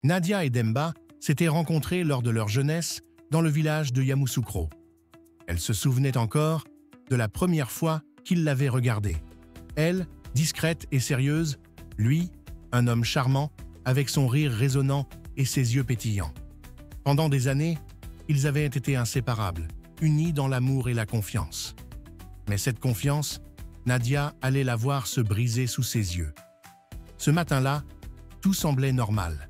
Nadia et Demba s'étaient rencontrés lors de leur jeunesse dans le village de Yamoussoukro. Elle se souvenait encore de la première fois qu'il l'avait regardée. Elle, discrète et sérieuse, lui, un homme charmant, avec son rire résonnant et ses yeux pétillants. Pendant des années, ils avaient été inséparables, unis dans l'amour et la confiance. Mais cette confiance, Nadia allait la voir se briser sous ses yeux. Ce matin-là, tout semblait normal.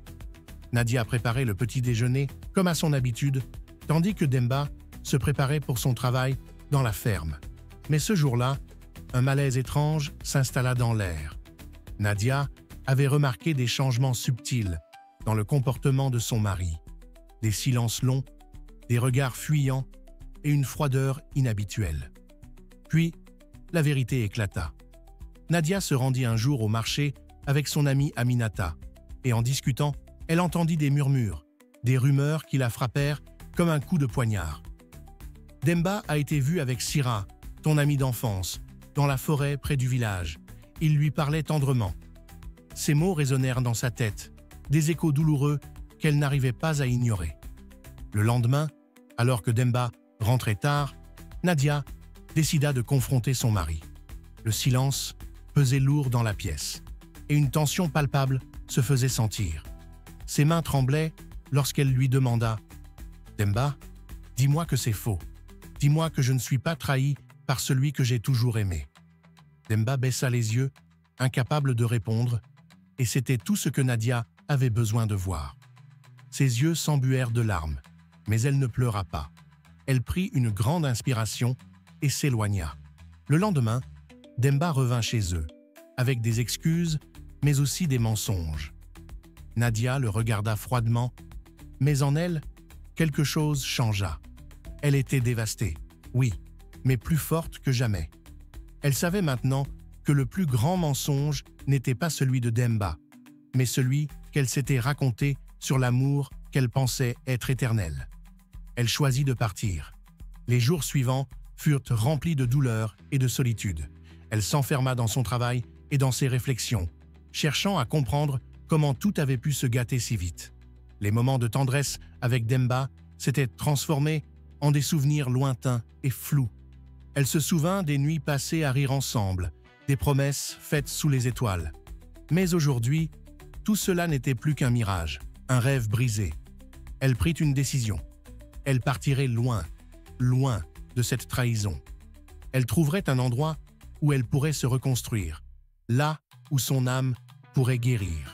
Nadia préparait le petit déjeuner comme à son habitude, tandis que Demba se préparait pour son travail dans la ferme. Mais ce jour-là, un malaise étrange s'installa dans l'air. Nadia avait remarqué des changements subtils dans le comportement de son mari. Des silences longs, des regards fuyants et une froideur inhabituelle. Puis, la vérité éclata. Nadia se rendit un jour au marché avec son amie Aminata, et en discutant, elle entendit des murmures, des rumeurs qui la frappèrent comme un coup de poignard. « Demba a été vu avec Sira, ton ami d'enfance, dans la forêt près du village. Il lui parlait tendrement. » Ces mots résonnèrent dans sa tête, des échos douloureux qu'elle n'arrivait pas à ignorer. Le lendemain, alors que Demba rentrait tard, Nadia décida de confronter son mari. Le silence pesait lourd dans la pièce, et une tension palpable se faisait sentir. Ses mains tremblaient lorsqu'elle lui demanda « Demba, dis-moi que c'est faux. Dis-moi que je ne suis pas trahie par celui que j'ai toujours aimé. » Demba baissa les yeux, incapable de répondre, et c'était tout ce que Nadia avait besoin de voir. Ses yeux s'embuèrent de larmes, mais elle ne pleura pas. Elle prit une grande inspiration et s'éloigna. Le lendemain, Demba revint chez eux, avec des excuses, mais aussi des mensonges. Nadia le regarda froidement, mais en elle, quelque chose changea. Elle était dévastée, oui, mais plus forte que jamais. Elle savait maintenant que le plus grand mensonge n'était pas celui de Demba, mais celui qu'elle s'était raconté sur l'amour qu'elle pensait être éternel. Elle choisit de partir. Les jours suivants furent remplis de douleur et de solitude. Elle s'enferma dans son travail et dans ses réflexions, cherchant à comprendre comment tout avait pu se gâter si vite. Les moments de tendresse avec Demba s'étaient transformés en des souvenirs lointains et flous. Elle se souvint des nuits passées à rire ensemble, des promesses faites sous les étoiles. Mais aujourd'hui, tout cela n'était plus qu'un mirage, un rêve brisé. Elle prit une décision. Elle partirait loin, loin de cette trahison. Elle trouverait un endroit où elle pourrait se reconstruire, là où son âme pourrait guérir.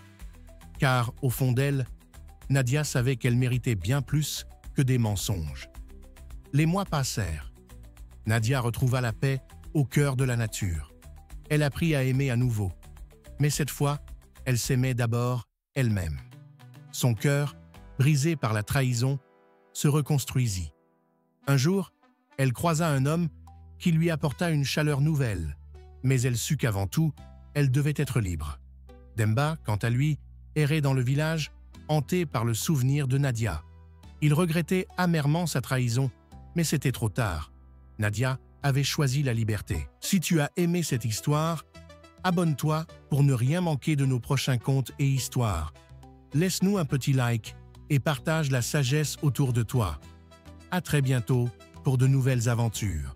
Car, au fond d'elle, Nadia savait qu'elle méritait bien plus que des mensonges. Les mois passèrent. Nadia retrouva la paix au cœur de la nature. Elle apprit à aimer à nouveau. Mais cette fois, elle s'aimait d'abord elle-même. Son cœur, brisé par la trahison, se reconstruisit. Un jour, elle croisa un homme qui lui apporta une chaleur nouvelle, mais elle sut qu'avant tout, elle devait être libre. Demba, quant à lui, errait dans le village, hanté par le souvenir de Nadia. Il regrettait amèrement sa trahison, mais c'était trop tard. Nadia avait choisi la liberté. Si tu as aimé cette histoire, abonne-toi pour ne rien manquer de nos prochains contes et histoires. Laisse-nous un petit like et partage la sagesse autour de toi. À très bientôt pour de nouvelles aventures.